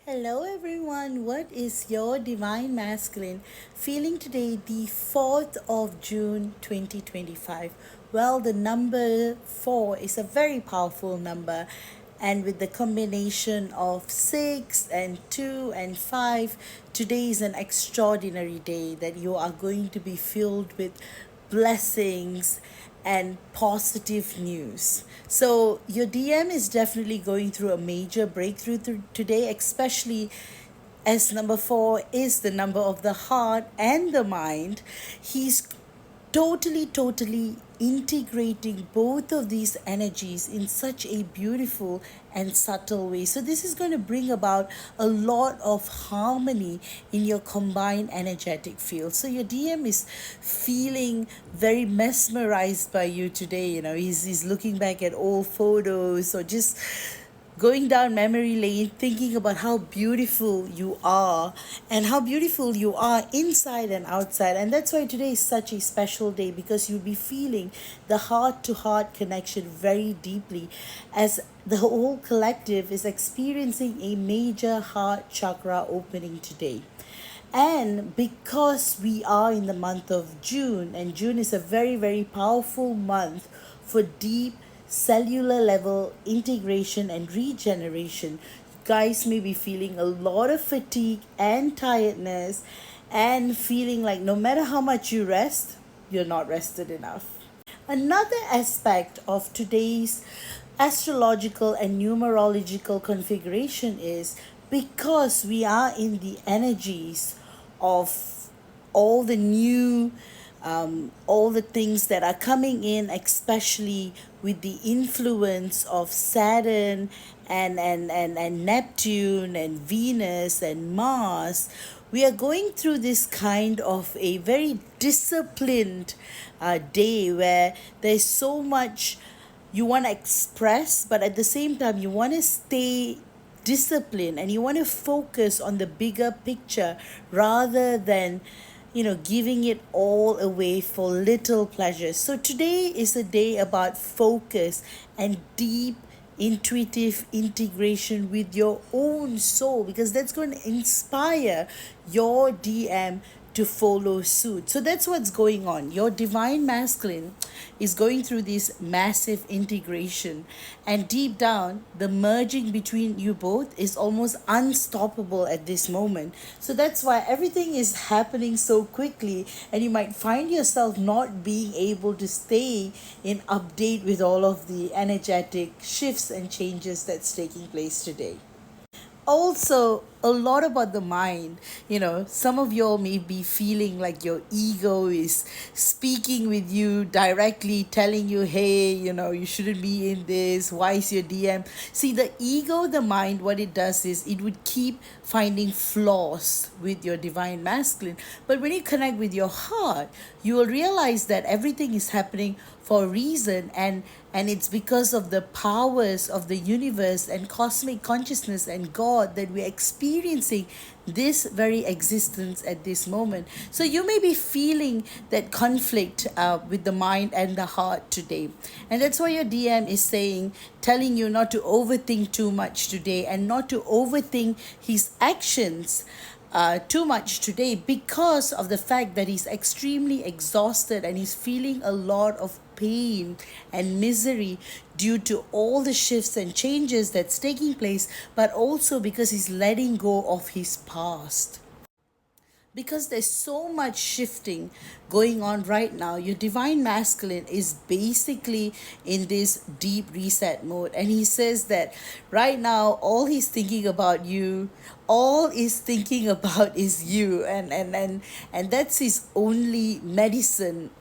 Hello everyone, what is your divine masculine feeling today, the 4th of June 2025? Well, the number 4 is a very powerful number, and with the combination of 6 and 2 and 5, today is an extraordinary day that you are going to be filled with blessings and positive news. So your DM is definitely going through a major breakthrough today, especially as number 4 is the number of the heart and the mind. He's totally integrating both of these energies in such a beautiful and subtle way. So this is going to bring about a lot of harmony in your combined energetic field. So your DM is feeling very mesmerized by you today. He's looking back at old photos or just going down memory lane, thinking about how beautiful you are and how beautiful you are inside and outside. And that's why today is such a special day, because you'll be feeling the heart to heart connection very deeply, as the whole collective is experiencing a major heart chakra opening today. And because we are in the month of June, and June is a very powerful month for deep cellular level integration and regeneration, you guys may be feeling a lot of fatigue and tiredness, and feeling like no matter how much you rest, you're not rested enough. Another aspect of today's astrological and numerological configuration is, because we are in the energies of all the new all the things that are coming in, especially with the influence of Saturn and Neptune and Venus and Mars. We are going through this kind of a very disciplined day, where there's so much you want to express, but at the same time, you want to stay disciplined and you want to focus on the bigger picture, rather than giving it all away for little pleasures. So today is a day about focus and deep intuitive integration with your own soul, because that's going to inspire your DM to follow suit. So that's what's going on. Your divine masculine is going through this massive integration, and deep down, the merging between you both is almost unstoppable at this moment. So that's why everything is happening so quickly, and you might find yourself not being able to stay in update with all of the energetic shifts and changes that's taking place today. Also, a lot about the mind. Some of y'all may be feeling like your ego is speaking with you directly, telling you, hey, you shouldn't be in this. Why is your DM? See, the ego, the mind, what it does is it would keep finding flaws with your divine masculine. But when you connect with your heart, you will realize that everything is happening for a reason, and it's because of the powers of the universe and cosmic consciousness and God that we're experiencing this very existence at this moment. So you may be feeling that conflict with the mind and the heart today, and that's why your DM is telling you not to overthink too much today, and not to overthink his actions too much today, because of the fact that he's extremely exhausted and he's feeling a lot of pain and misery due to all the shifts and changes that's taking place, but also because he's letting go of his past. Because there's so much shifting going on right now, your divine masculine is basically in this deep reset mode, and he says that right now all he's thinking about you, all he's thinking about is you, and that's his only medicine.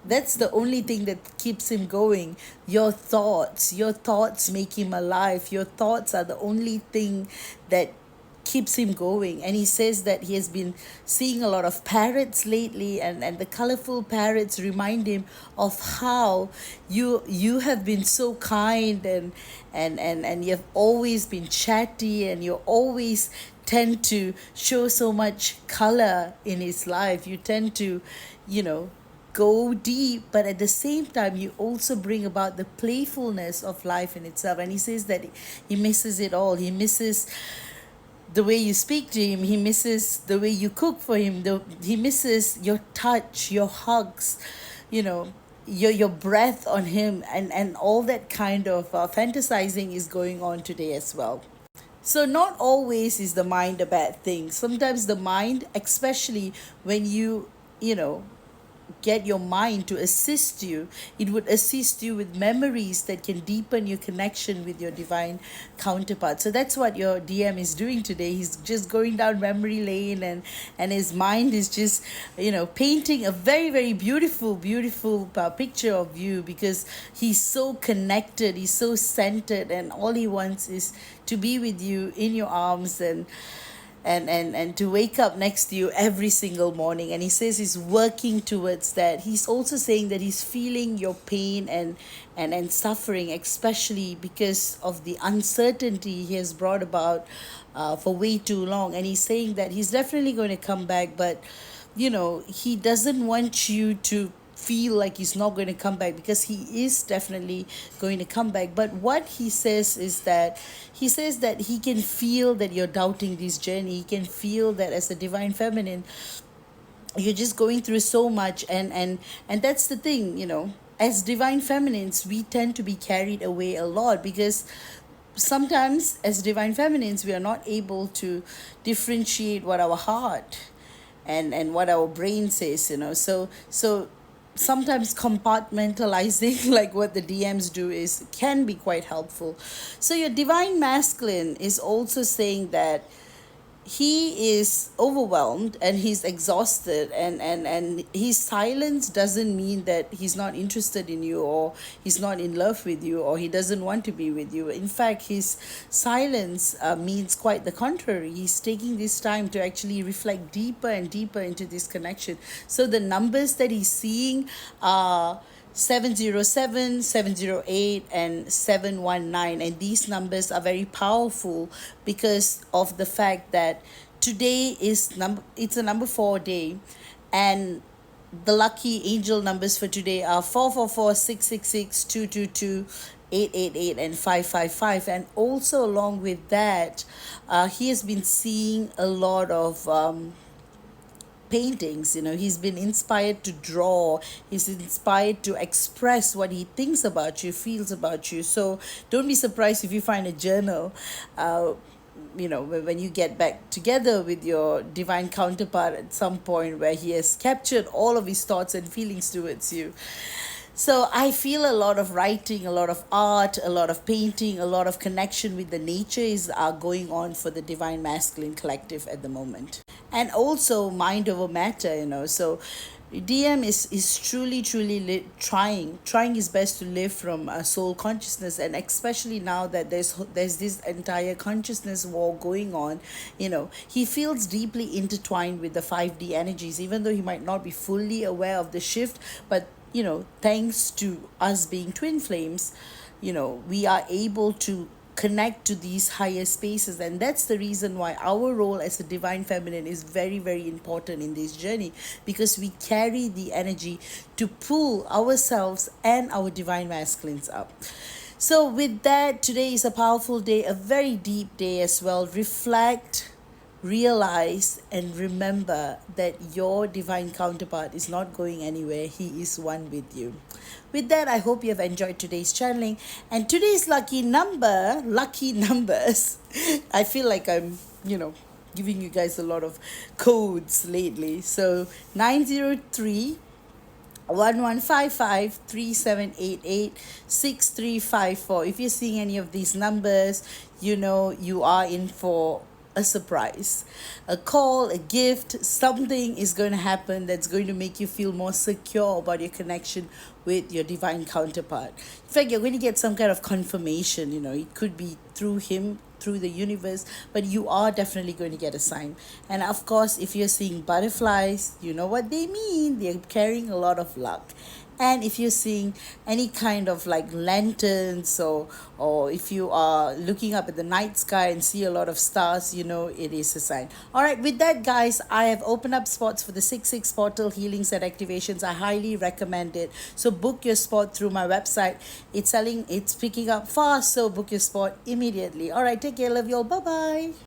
That's the only thing that keeps him going. Your thoughts make him alive. Your thoughts are the only thing that keeps him going. And he says that he has been seeing a lot of parrots lately, and the colorful parrots remind him of how you have been so kind, and you've always been chatty, and you always tend to show so much color in his life. You tend to go deep, but at the same time you also bring about the playfulness of life in itself. And he says that he misses it all. He misses the way you speak to him. He misses the way you cook for him. He misses your touch, your hugs, you know, your breath on him, and all that kind of fantasizing is going on today as well. So not always is the mind a bad thing. Sometimes the mind, especially when you know, get your mind to assist you, it would assist you with memories that can deepen your connection with your divine counterpart. So that's what your DM is doing today. He's just going down memory lane, and his mind is just, you know, painting a very, very beautiful picture of you, because he's so connected, he's so centered, and all he wants is to be with you in your arms, and to wake up next to you every single morning. And he says he's working towards that. He's also saying that he's feeling your pain and suffering, especially because of the uncertainty he has brought about for way too long. And he's saying that he's definitely going to come back, but you know, he doesn't want you to feel like he's not going to come back, because he is definitely going to come back. But what he says is that he can feel that you're doubting this journey. He can feel that as a divine feminine, you're just going through so much, and that's the thing, you know, as divine feminines we tend to be carried away a lot, because sometimes as divine feminines we are not able to differentiate what our heart and what our brain says, you know. So sometimes compartmentalizing like what the DMs do is can be quite helpful. So your divine masculine is also saying that he is overwhelmed and he's exhausted, and his silence doesn't mean that he's not interested in you, or he's not in love with you, or he doesn't want to be with you. In fact, his silence means quite the contrary. He's taking this time to actually reflect deeper and deeper into this connection. So the numbers that he's seeing are 707, 708, and 719, and these numbers are very powerful because of the fact that today is it's a number 4 day, and the lucky angel numbers for today are 444, 666, 222, 888, and 555. And also along with that, he has been seeing a lot of paintings. You know, he's been inspired to draw, he's inspired to express what he thinks about you, feels about you. So don't be surprised if you find a journal, you know, when you get back together with your divine counterpart at some point, where he has captured all of his thoughts and feelings towards you. So I feel a lot of writing, a lot of art, a lot of painting, a lot of connection with the nature is going on for the Divine Masculine Collective at the moment. And also mind over matter, you know. So DM is truly trying his best to live from soul consciousness, and especially now that there's this entire consciousness war going on, you know, he feels deeply intertwined with the 5D energies, even though he might not be fully aware of the shift. But you know, thanks to us being twin flames, you know, we are able to connect to these higher spaces, and that's the reason why our role as a divine feminine is very important in this journey, because we carry the energy to pull ourselves and our divine masculines up. So with that, today is a powerful day, a very deep day as well. Reflect, realize, and remember that your divine counterpart is not going anywhere. He is one with you. With that, I hope you have enjoyed today's channeling, and today's lucky numbers. I feel like I'm, you know, giving you guys a lot of codes lately. So 903, 1155, 3788, 6354. If you're seeing any of these numbers, you know you are in for a surprise, a call, a gift. Something is going to happen that's going to make you feel more secure about your connection with your divine counterpart. In fact, you're going to get some kind of confirmation. You know, it could be through him, through the universe, but you are definitely going to get a sign. And of course, if you're seeing butterflies, you know what they mean. They're carrying a lot of luck. And if you're seeing any kind of like lanterns, or if you are looking up at the night sky and see a lot of stars, you know it is a sign. All right, with that, guys, I have opened up spots for the 6/6 portal healings and activations. I highly recommend it. So book your spot through my website. It's picking up fast, so book your spot immediately. All right, take care, love you all, bye bye.